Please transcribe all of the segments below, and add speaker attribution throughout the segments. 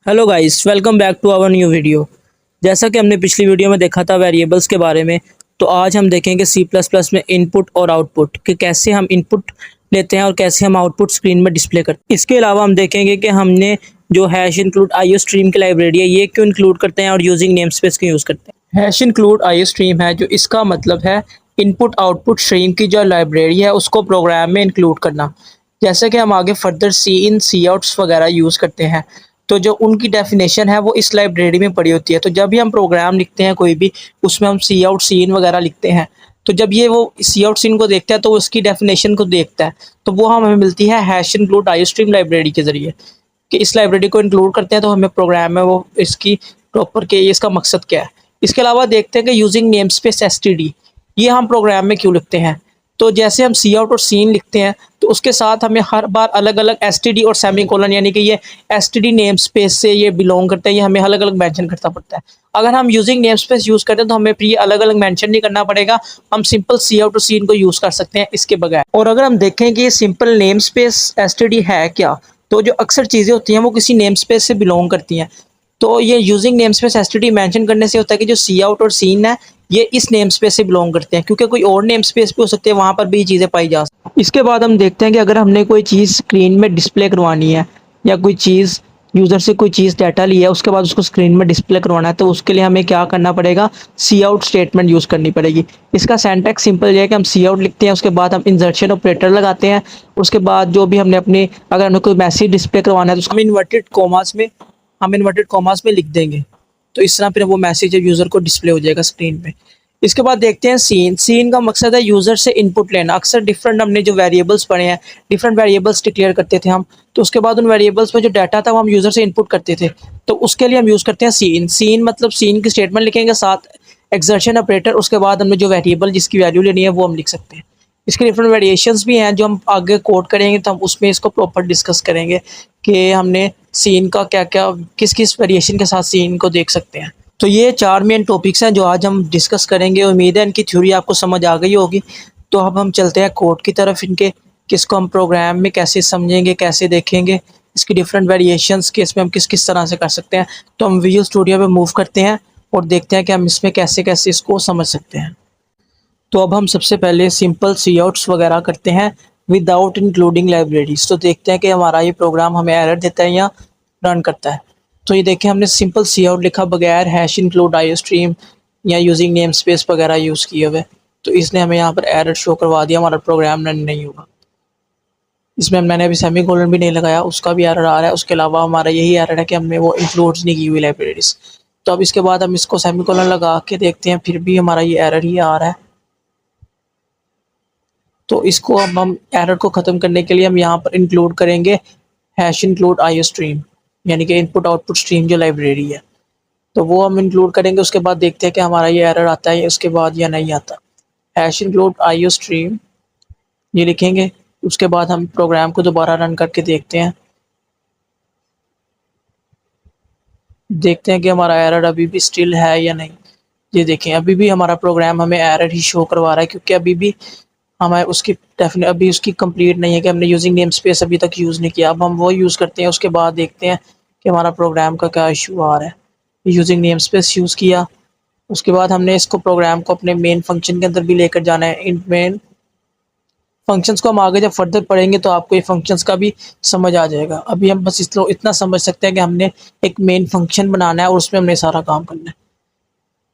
Speaker 1: Hello guys, welcome back to our new video. जैसा कि हमने पिछली वीडियो में देखा था वेरिएबल्स के बारे में, तो आज हम देखेंगे सी प्लस प्लस में इनपुट और आउटपुट कि कैसे हम इनपुट लेते हैं और कैसे हम आउटपुट स्क्रीन में डिस्प्ले करते हैं। इसके अलावा हम देखेंगे कि हमने जो हैश इंक्लूड आईओ स्ट्रीम की लाइब्रेरी है ये क्यों इंक्लूड करते हैं और यूजिंग नेम स्पेस क्यों यूज़ करते हैं। हैश इंक्लूड आईओ स्ट्रीम है जो इसका मतलब है इनपुट आउटपुट स्ट्रीम की जो लाइब्रेरी है उसको प्रोग्राम में इंक्लूड करना। जैसे कि हम आगे फर्दर सी इन सी आउट्स वगैरह यूज़ करते हैं, तो जो उनकी डेफिनेशन है वो इस लाइब्रेरी में पड़ी होती है। तो जब भी हम प्रोग्राम लिखते हैं कोई भी, उसमें हम सी आउट सी इन वगैरह लिखते हैं, तो जब ये वो सी आउट सीन को देखता है तो उसकी डेफिनेशन को देखता है, तो वो हमें मिलती है hash include IO stream library के ज़रिए कि इस लाइब्रेरी को इंक्लूड करते हैं तो हमें प्रोग्राम में वो इसकी प्रॉपर के इसका मकसद क्या है। इसके अलावा देखते हैं कि यूजिंग नेम स्पेस एसटीडी ये हम प्रोग्राम में क्यों लिखते हैं। तो जैसे हम सी आउट और सीन लिखते हैं तो उसके साथ हमें हर बार अलग अलग एसटीडी और सेमी कोलन यानी कि ये एसटीडी नेम स्पेस से ये बिलोंग करता है, ये हमें अलग अलग मेंशन करना पड़ता है। अगर हम यूजिंग नेम स्पेस यूज़ करते हैं तो हमें फिर ये अलग अलग मेंशन नहीं करना पड़ेगा, हम सिंपल सी आउट और सीन को यूज़ कर सकते हैं इसके बगैर। और अगर हम देखें कि ये सिंपल नेम स्पेस एसटीडी है क्या, तो जो अक्सर चीज़ें होती हैं वो किसी नेम स्पेस से बिलोंग करती हैं। तो ये using name space STD mention करने से होता है कि जो सी आउट और सीन है ये इस नेम स्पेस से बिलोंग करते हैं, क्योंकि कोई और नेम स्पेस भी हो सकते हैं, वहाँ पर भी चीज़ें पाई जा सकती हैं। इसके बाद हम देखते हैं कि अगर हमने कोई चीज़ स्क्रीन में डिस्प्ले करवानी है या कोई चीज़ यूज़र से कोई चीज़ डाटा लिया है उसके बाद उसको स्क्रीन में डिस्प्ले करवाना है, तो उसके लिए हमें क्या करना पड़ेगा, सी आउट स्टेटमेंट यूज़ करनी पड़ेगी। इसका सिंटैक्स सिंपल है कि हम सी आउट लिखते हैं, उसके बाद हम इंसर्शन ऑपरेटर लगाते हैं, उसके बाद जो भी हमने अपनी अगर हमें कोई मैसेज डिस्प्ले करवाना है तो उसको हम इन्वर्टेड कॉमास में लिख देंगे, तो इस तरह फिर वो मैसेज यूज़र को डिस्प्ले हो जाएगा स्क्रीन पे। इसके बाद देखते हैं सीन। सीन का मकसद है यूज़र से इनपुट लेना। अक्सर डिफरेंट हमने जो वेरिएबल्स पढ़े हैं, डिफरेंट वेरिएबल्स डिक्लेयर करते थे हम, तो उसके बाद उन वेरिएबल्स में जो डाटा था वो हम यूज़र से इनपुट करते थे, तो उसके लिए हम यूज़ करते हैं सीन। सीन मतलब सीन की स्टेटमेंट लिखेंगे, साथ एक्सर्शन ऑपरेटर, उसके बाद हमने जो वेरिएबल जिसकी वैल्यू लेनी है वो हम लिख सकते हैं। इसके डिफरेंट वेरिएशंस भी हैं जो हम आगे कोड करेंगे, तो हम उसमें इसको प्रॉपर डिस्कस करेंगे कि हमने सीन का क्या क्या किस किस वेरिएशन के साथ सीन को देख सकते हैं। तो ये 4 मेन टॉपिक्स हैं जो आज हम डिस्कस करेंगे। उम्मीद है इनकी थ्योरी आपको समझ आ गई होगी। तो अब हम चलते हैं कोड की तरफ इनके, किसको हम प्रोग्राम में कैसे समझेंगे, कैसे देखेंगे, इसकी डिफरेंट वेरिएशंस के इसमें हम किस किस तरह से कर सकते हैं। तो हम विजुअल स्टूडियो में मूव करते हैं और देखते हैं कि हम इसमें कैसे कैसे इसको समझ सकते हैं। तो अब हम सबसे पहले सिंपल सी आउट्स वगैरह करते हैं विदाउट इंक्लूडिंग लाइब्रेरीज। तो देखते हैं कि हमारा ये प्रोग्राम हमें एरर देता है या रन करता है। तो ये देखें हमने सिंपल सी आउट लिखा बगैर हैश इंक्लूड आईओ स्ट्रीम या यूजिंग नेम स्पेस वगैरह यूज़ किए हुए, तो इसने हमें यहाँ पर एरर शो करवा दिया, हमारा प्रोग्राम रन नहीं होगा। इसमें मैंने अभी सेमी कोलन भी नहीं लगाया, उसका भी एरर आ रहा है। उसके अलावा हमारा यही एरर है कि हमने वो इंक्लूड्स नहीं की हुई लाइब्रेरीज। तो अब इसके बाद हम इसको सेमी कोलन लगा के देखते हैं, फिर भी हमारा ये एरर ही आ रहा है। तो इसको अब हम एरर को ख़त्म करने के लिए हम यहाँ पर इंक्लूड करेंगे हैश इंक्लूड आईओ स्ट्रीम, यानी कि इनपुट आउटपुट स्ट्रीम जो लाइब्रेरी है, तो वो हम इंक्लूड करेंगे। उसके बाद देखते हैं कि हमारा ये एरर आता है उसके बाद या नहीं आता। हैश इंक्लूड आईओ स्ट्रीम ये लिखेंगे, उसके बाद हम प्रोग्राम को दोबारा रन करके देखते हैं कि हमारा एरर अभी भी स्टिल है या नहीं। ये देखें अभी भी हमारा प्रोग्राम हमें एरर ही शो करवा रहा है, क्योंकि अभी भी हमें उसकी अभी उसकी कंप्लीट नहीं है कि हमने यूजिंग नेम स्पेस अभी तक यूज़ नहीं किया। अब हम वो यूज़ करते हैं, उसके बाद देखते हैं कि हमारा प्रोग्राम का क्या इशू आ रहा है। यूजिंग नेम स्पेस यूज़ किया, उसके बाद हमने इसको प्रोग्राम को अपने मेन फंक्शन के अंदर भी लेकर जाना है। इन मेन फंक्शंस को हम आगे जब फर्दर पढ़ेंगे तो आपको ये फंक्शंस का भी समझ आ जाएगा। अभी हम बस इसको इतना समझ सकते हैं कि हमने एक मेन फंक्शन बनाना है और उसमें हमने सारा काम करना है।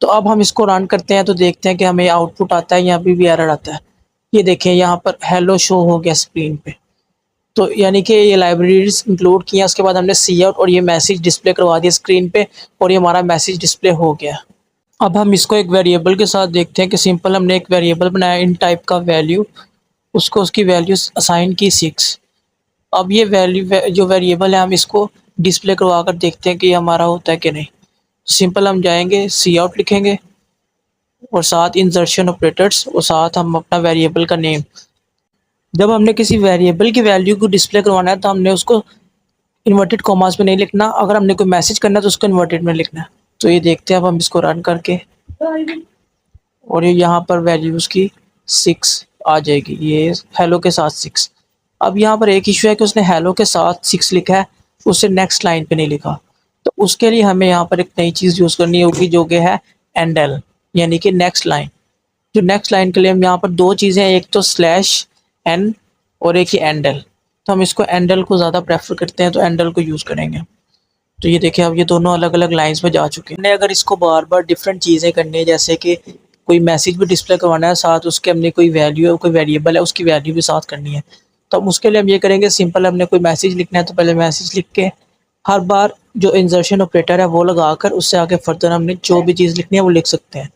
Speaker 1: तो अब हम इसको रन करते हैं तो देखते हैं कि हमें आउटपुट आता है या अभी भी एरर आता है। ये देखें यहाँ पर हेलो शो हो गया स्क्रीन पे, तो यानी कि ये लाइब्रेरीज इंक्लूड किया, उसके बाद हमने सी आउट और ये मैसेज डिस्प्ले करवा दिया स्क्रीन पे, और ये हमारा मैसेज डिस्प्ले हो गया। अब हम इसको एक वेरिएबल के साथ देखते हैं कि सिंपल हमने एक वेरिएबल बनाया इन टाइप का वैल्यू, उसको उसकी वैल्यू असाइन की 6। अब ये वैल्यू जो वेरिएबल है हम इसको डिस्प्ले करवा कर देखते हैं कि हमारा होता है कि नहीं। तो सिंपल हम जाएंगे सी आउट लिखेंगे और साथ इंसर्शन ऑपरेटर्स और साथ हम अपना वेरिएबल का नेम। जब हमने किसी वेरिएबल की वैल्यू को डिस्प्ले करवाना है तो हमने उसको इन्वर्टेड कॉमास में नहीं लिखना, अगर हमने कोई मैसेज करना है तो उसको इन्वर्टेड में लिखना है। तो ये देखते हैं अब हम इसको रन करके, और ये यहाँ पर वैल्यूज़ की 6 आ जाएगी, ये हेलो के साथ 6। अब यहाँ पर एक इशू है कि उसने हेलो के साथ 6 लिखा है, उससे नेक्स्ट लाइन पे नहीं लिखा। तो उसके लिए हमें यहाँ पर एक नई चीज़ यूज़ करनी होगी जो कि है एंडल, यानी कि नेक्स्ट लाइन। जो नेक्स्ट लाइन के लिए हम यहाँ पर दो चीज़ें हैं, एक तो स्लैश एन और एक ही एंडल। तो हम इसको एंडल को ज़्यादा प्रेफर करते हैं, तो एंडल को यूज़ करेंगे। तो ये देखिए अब ये दोनों अलग अलग लाइंस में जा चुके हैं। हमने अगर इसको बार बार डिफरेंट चीज़ें करनी है, जैसे कि कोई मैसेज भी डिस्प्ले करवाना है, साथ उसके हमने कोई वैल्यू कोई वेरिएबल है उसकी वैल्यू भी साथ करनी है, तो हम उसके लिए हम ये करेंगे, सिंपल हमने कोई मैसेज लिखना है तो पहले मैसेज लिख के हर बार जो इंसर्शन ऑपरेटर है वो लगाकर उससे आगे फर्दर हमने जो भी चीज़ लिखनी है वो लिख सकते हैं।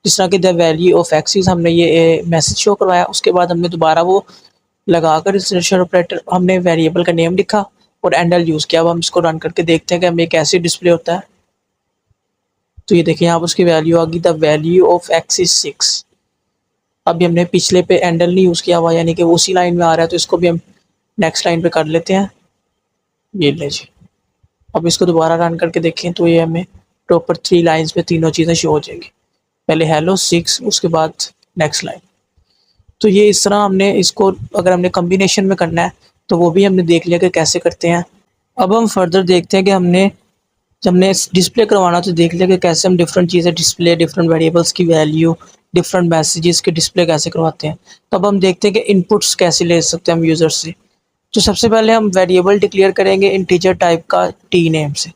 Speaker 1: जिस तरह कि द वैल्यू ऑफ एक्सिस हमने ये मैसेज शो करवाया, उसके बाद हमने दोबारा वो लगाकर इंसर्शन ऑपरेटर हमने वेरिएबल का नेम लिखा और एंडल यूज़ किया। अब हम इसको रन करके देखते हैं कि हमें कैसे डिस्प्ले होता है। तो ये देखिए यहाँ पर उसकी वैल्यू आ गई, the value of x is 6। अभी हमने पिछले पे एंडल नहीं यूज़ किया हुआ, यानी कि वो उसी लाइन में आ रहा है, तो इसको भी हम नेक्स्ट लाइन पे कर लेते हैं। ये ले जी, अब इसको दोबारा रन करके देखें तो ये हमें प्रॉपर 3 लाइन्स पे तीनों चीज़ें शो हो जाएंगी। पहले हेलो 6, उसके बाद नेक्स्ट लाइन। तो ये इस तरह हमने इसको अगर हमने कॉम्बिनेशन में करना है तो वो भी हमने देख लिया कि कैसे करते हैं। अब हम फर्दर देखते हैं कि जब हमने डिस्प्ले करवाना तो देख लिया कि कैसे हम डिफरेंट चीज़ें डिस्प्ले, डिफरेंट वेरिएबल्स की वैल्यू, डिफरेंट मैसेजेस के डिस्प्ले कैसे करवाते हैं। तो अब हम देखते हैं कि इनपुट्स कैसे ले सकते हैं हम यूज़र से। तो सबसे पहले हम वेरिएबल डिक्लेयर करेंगे इंटीजर टाइप का टी नेम से।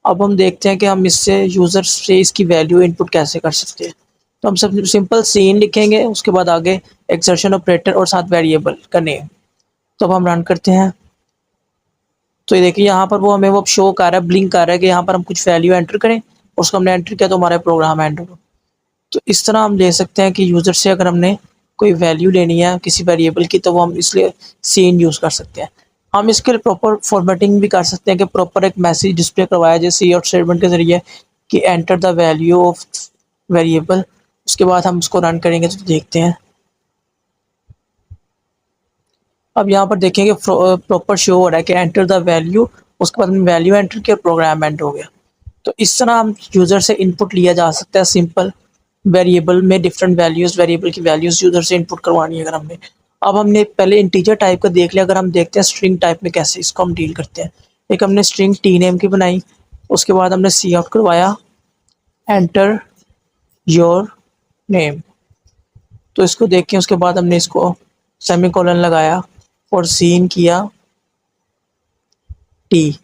Speaker 1: अब हम देखते हैं कि हम इससे यूज़र से इसकी वैल्यू इनपुट कैसे कर सकते हैं। तो हम सब सिंपल सीन लिखेंगे, उसके बाद आगे एक्सर्शन ऑपरेटर और साथ वेरिएबल का नेम। तो अब हम रन करते हैं तो ये देखिए यहाँ पर वो हमें वो शो कर रहा है, ब्लिंक कर रहा है कि यहाँ पर हम कुछ वैल्यू एंटर करें, उसको हमने एंटर किया तो हमारा प्रोग्राम एंड होगा। तो इस तरह हम ले सकते हैं कि यूज़र से अगर हमने कोई वैल्यू लेनी है किसी वेरिएबल की तो वो हम इसलिए सीन यूज़ कर सकते हैं। हम इसके लिए प्रॉपर फॉर्मेटिंग भी कर सकते हैं कि प्रॉपर एक मैसेज डिस्प्ले करवाया जाए सी आउट स्टेटमेंट के ज़रिए कि enter the value of variable. उसके बाद हम उसको रन करेंगे तो देखते हैं। अब यहाँ पर देखेंगे प्रॉपर शो हो रहा है कि एंटर द वैल्यू, उसके बाद हमने वैल्यू एंटर किया, प्रोग्राम एंड हो गया। तो इस तरह हम यूज़र से इनपुट लिया जा सकता है सिंपल वेरिएबल में डिफरेंट वैल्यूज़, वेरिएबल की वैल्यूज़ यूज़र से इनपुट करवानी है अगर हमने। अब हमने पहले इंटीजर टाइप का देख लिया, अगर हम देखते हैं स्ट्रिंग टाइप में कैसे इसको हम डील करते हैं। एक हमने स्ट्रिंग टी नेम की बनाई, उसके बाद हमने सी आउट करवाया एंटर योर नेम। तो इसको देख के उसके बाद हमने इसको सेमीकोलन लगाया और सीन किया टी।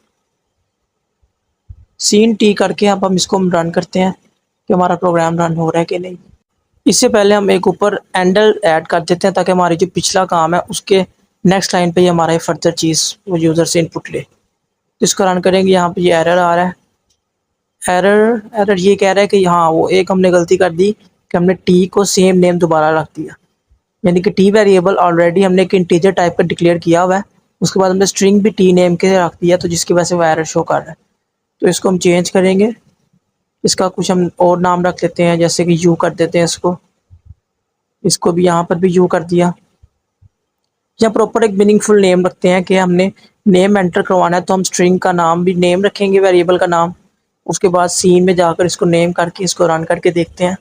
Speaker 1: सीन टी करके अब हम इसको रन करते हैं कि हमारा प्रोग्राम रन हो रहा है कि नहीं। इससे पहले हम एक ऊपर एंडल ऐड कर देते हैं ताकि हमारी जो पिछला काम है उसके नेक्स्ट लाइन पे ही हमारा फर्दर चीज़ वो यूज़र से इनपुट ले। तो इसको रन करेंगे, यहाँ पे ये एरर आ रहा है। एरर ये कह रहा है कि हाँ वो एक हमने गलती कर दी कि हमने टी को सेम नेम दोबारा रख दिया, यानी कि टी वेरिएबल ऑलरेडी हमने एक इंटीजर टाइप का डिक्लेयर किया हुआ है, उसके बाद हमने स्ट्रिंग भी टी नेम के रख दिया, तो जिसकी वजह से वो एरर शो कर रहा है। तो इसको हम चेंज करेंगे, इसका कुछ हम और नाम रख लेते हैं, जैसे कि यू कर देते हैं इसको भी यहाँ पर भी यू कर दिया। या प्रॉपर एक मीनिंगफुल नेम रखते हैं कि हमने नेम एंटर करवाना है तो हम स्ट्रिंग का नाम भी नेम रखेंगे, वेरिएबल का नाम। उसके बाद सीन में जाकर इसको नेम करके इसको रन करके देखते हैं।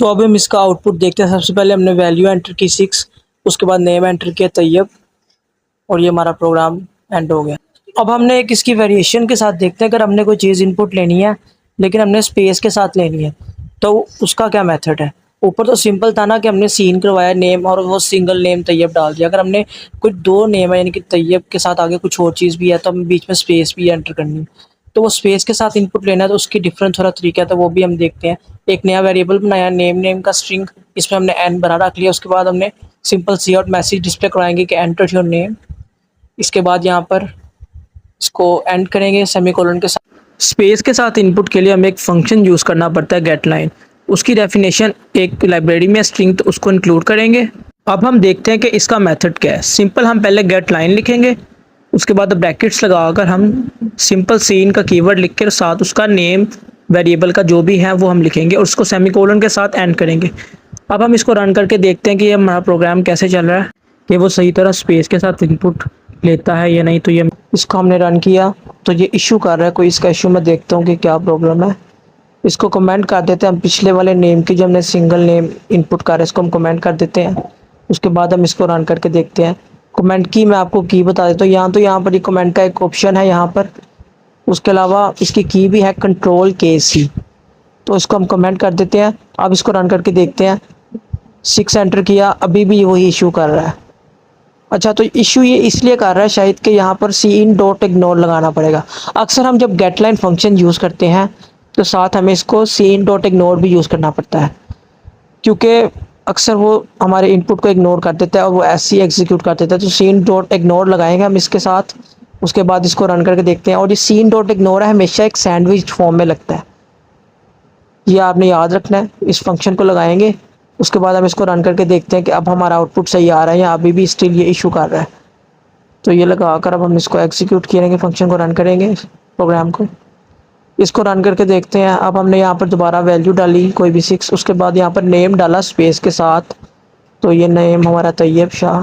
Speaker 1: तो अब हम इसका आउटपुट देखते हैं। सबसे पहले हमने वैल्यू एंटर की 6, उसके बाद नेम एंटर किया तैयब, और ये हमारा प्रोग्राम एंड हो गया। अब हमने एक इसकी वेरिएशन के साथ देखते हैं, अगर हमने कोई चीज़ इनपुट लेनी है लेकिन हमने स्पेस के साथ लेनी है तो उसका क्या मेथड है। ऊपर तो सिंपल था ना कि हमने सीन करवाया नेम और वो सिंगल नेम तैयब डाल दिया। अगर हमने कोई दो नेम है यानी कि तैयब के साथ आगे कुछ और चीज़ भी है तो हम बीच में स्पेस भी एंटर करनी है, तो वो स्पेस के साथ इनपुट लेना है तो उसकी डिफरेंट थोड़ा तरीका है, तो वो भी हम देखते हैं। एक नया वेरिएबल बनाया नेम का स्ट्रिंग, इसमें हमने एन बना रख लिया। उसके बाद हमने सिंपल सी आउट मैसेज डिस्प्ले कराएंगे कि एंटर योर नेम। इसके बाद यहाँ पर इसको एंड करेंगे सेमीकोलन के साथ। स्पेस के साथ इनपुट के लिए हमें एक फंक्शन यूज़ करना पड़ता है गेट लाइन। उसकी डेफिनेशन एक लाइब्रेरी में स्ट्रिंग, तो उसको इंक्लूड करेंगे। अब हम देखते हैं कि इसका मेथड क्या है। सिंपल हम पहले गेट लाइन लिखेंगे, उसके बाद ब्रैकेट्स लगाकर हम सिंपल सीन का कीवर्ड लिख कर साथ उसका नेम वेरिएबल का जो भी है वो हम लिखेंगे और उसको सेमीकोलन के साथ एंड करेंगे। अब हम इसको रन करके देखते हैं कि ये हमारा प्रोग्राम कैसे चल रहा है, कि वो सही तरह स्पेस के साथ इनपुट लेता है या नहीं। तो ये इसको हमने रन किया तो ये इशू कर रहा है, कोई इसका इशू मैं देखता हूँ कि क्या प्रॉब्लम है। इसको कमेंट कर देते हैं हम, पिछले वाले नेम की जो हमने सिंगल नेम इनपुट कर रहे हैं इसको हम कमेंट कर देते हैं। उसके बाद हम इसको रन करके देखते हैं। कमेंट की मैं आपको की बता देता हूँ, यहाँ पर ये कमेंट का एक ऑप्शन है यहाँ पर, उसके अलावा इसकी की भी है Ctrl+K+C। तो इसको हम कमेंट कर देते हैं। अब इसको रन करके देखते हैं। 6 एंटर किया, अभी भी वही इशू कर रहा है। अच्छा, तो इशू ये इसलिए कर रहा है शायद कि यहाँ पर cin डॉट इग्नोर लगाना पड़ेगा। अक्सर हम जब गेटलाइन फंक्शन यूज़ करते हैं तो साथ हमें इसको cin डॉट इग्नोर भी यूज़ करना पड़ता है, क्योंकि अक्सर वो हमारे इनपुट को इग्नोर कर देता है और वो ऐसे ही एग्जीक्यूट कर देता है। तो cin डॉट इग्नोर लगाएंगे हम इसके साथ। उसके बाद इसको रन करके देखते हैं। और ये cin डॉट इग्नोर है, हमेशा एक सैंडविच फॉर्म में लगता है, ये आपने याद रखना है। इस फंक्शन को लगाएंगे, उसके बाद हम इसको रन करके देखते हैं कि अब हमारा आउटपुट सही आ रहा है या अभी भी स्टिल ये इशू कर रहा है। तो ये लगा कर अब हम इसको एग्जीक्यूट करेंगे, फंक्शन को रन करेंगे, प्रोग्राम को। इसको रन करके देखते हैं। अब हमने यहाँ पर दोबारा वैल्यू डाली कोई भी 6, उसके बाद यहाँ पर नेम डाला स्पेस के साथ। तो ये नेम हमारा तैयब शाह,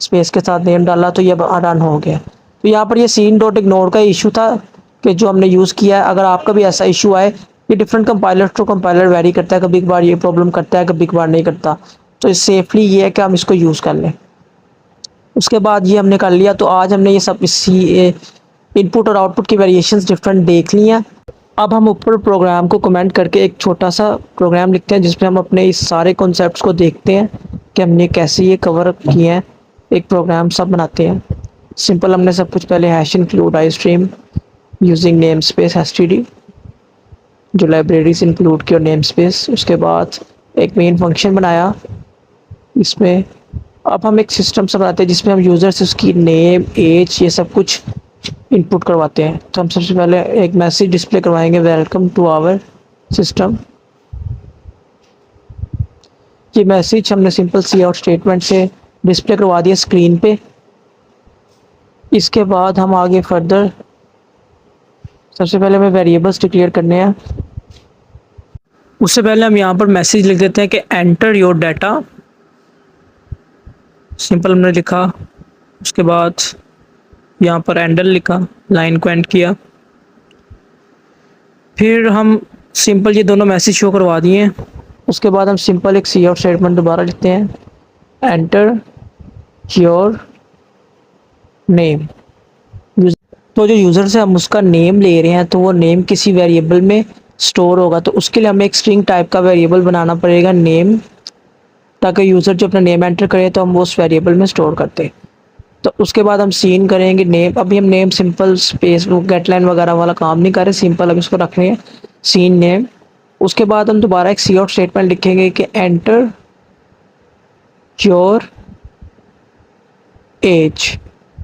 Speaker 1: स्पेस के साथ नेम डाला, तो ये रन हो गया। तो यहाँ पर ये cin डॉट इग्नोर का इशू था कि जो हमने यूज़ किया है। अगर आपका भी ऐसा इशू आए, ये different compiler to compiler vary करता है, कभी कभार ये प्रॉब्लम करता है, कभी कभार नहीं करता। तो सेफली ये है कि हम इसको यूज़ कर लें। उसके बाद ये हमने कर लिया। तो आज हमने ये सब इसी इनपुट और आउटपुट की वेरिएशंस डिफरेंट देख ली हैं। अब हम ऊपर प्रोग्राम को कमेंट करके एक छोटा सा प्रोग्राम लिखते हैं जिसमें हम अपने इस सारे कॉन्सेप्ट्स को देखते हैं कि हमने कैसे ये कवर किए हैं। एक प्रोग्राम सब बनाते हैं। सिंपल, हमने सब कुछ पहले hash include I stream using name space std, जो लाइब्रेरीज इंक्लूड की और नेम स्पेस। उसके बाद एक मेन फंक्शन बनाया इसमें। अब हम एक सिस्टम सा बनाते हैं जिसमें हम यूज़र से उसकी नेम, एज, ये सब कुछ इनपुट करवाते हैं। तो हम सबसे पहले एक मैसेज डिस्प्ले करवाएंगे, वेलकम टू आवर सिस्टम। ये मैसेज हमने सिंपल सी आउट स्टेटमेंट से डिस्प्ले करवा दिया स्क्रीन पे। इसके बाद हम आगे फर्दर सबसे पहले हमें वेरिएबल्स डिक्लेयर करने हैं। उससे पहले हम यहाँ पर मैसेज लिख देते हैं कि एंटर योर डाटा। सिंपल हमने लिखा। उसके बाद यहाँ पर एंडल लिखा, लाइन को एंड किया। फिर हम सिंपल ये दोनों मैसेज शो करवा दिए। उसके बाद हम सिंपल एक सी आउट स्टेटमेंट दोबारा लिखते हैं, एंटर योर नेम। तो जो यूज़र से हम उसका नेम ले रहे हैं तो वो नेम किसी वेरिएबल में स्टोर होगा। तो उसके लिए हमें एक स्ट्रिंग टाइप का वेरिएबल बनाना पड़ेगा नेम, ताकि यूज़र जो अपना नेम एंटर करे तो हम वो उस वेरिएबल में स्टोर करते। तो उसके बाद हम सीन करेंगे नेम। अभी हम नेम सिंपल स्पेस गेटलाइन वगैरह वाला काम नहीं कर रहे, सिंपल हम इसको रख रहे हैं सीन नेम। उसके बाद हम दोबारा एक सी आउट स्टेटमेंट लिखेंगे कि एंटर योर एज।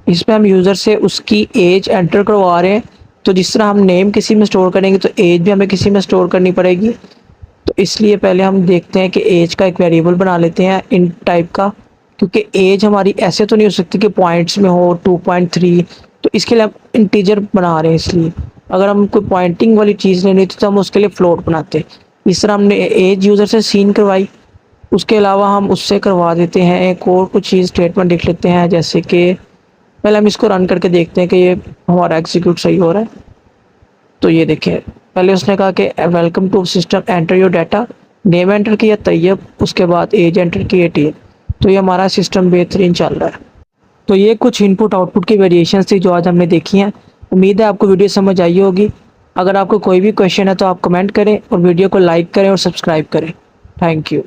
Speaker 1: इसमें हम यूज़र से उसकी एज एंटर करवा रहे हैं। तो जिस तरह हम नेम किसी में स्टोर करेंगे तो एज भी हमें किसी में स्टोर करनी पड़ेगी। तो इसलिए पहले हम देखते हैं कि एज का एक वेरिएबल बना लेते हैं इन टाइप का, क्योंकि एज हमारी ऐसे तो नहीं हो सकती कि पॉइंट्स में हो 2.3। तो इसके लिए हम इंटीजर बना रहे हैं। इसलिए अगर हम कोई पॉइंटिंग वाली चीज़ लेनी थी तो हम उसके लिए फ्लोट बनाते। इस तरह हमने एज यूज़र से सीन करवाई। उसके अलावा हम उससे करवा देते हैं एक और कुछ चीज़ स्टेटमेंट लिख लेते हैं, जैसे कि पहले हम इसको रन करके देखते हैं कि ये हमारा एग्जीक्यूट सही हो रहा है। तो ये देखें, पहले उसने कहा कि welcome to system, enter your data, name enter किया तैयब, उसके बाद एज एंटर की 18। तो ये हमारा सिस्टम बेहतरीन चल रहा है। तो ये कुछ इनपुट आउटपुट की वेरिएशंस थी जो आज हमने देखी हैं। उम्मीद है आपको वीडियो समझ आई होगी। अगर आपको कोई भी क्वेश्चन है तो आप कमेंट करें और वीडियो को लाइक करें और सब्सक्राइब करें। Thank you.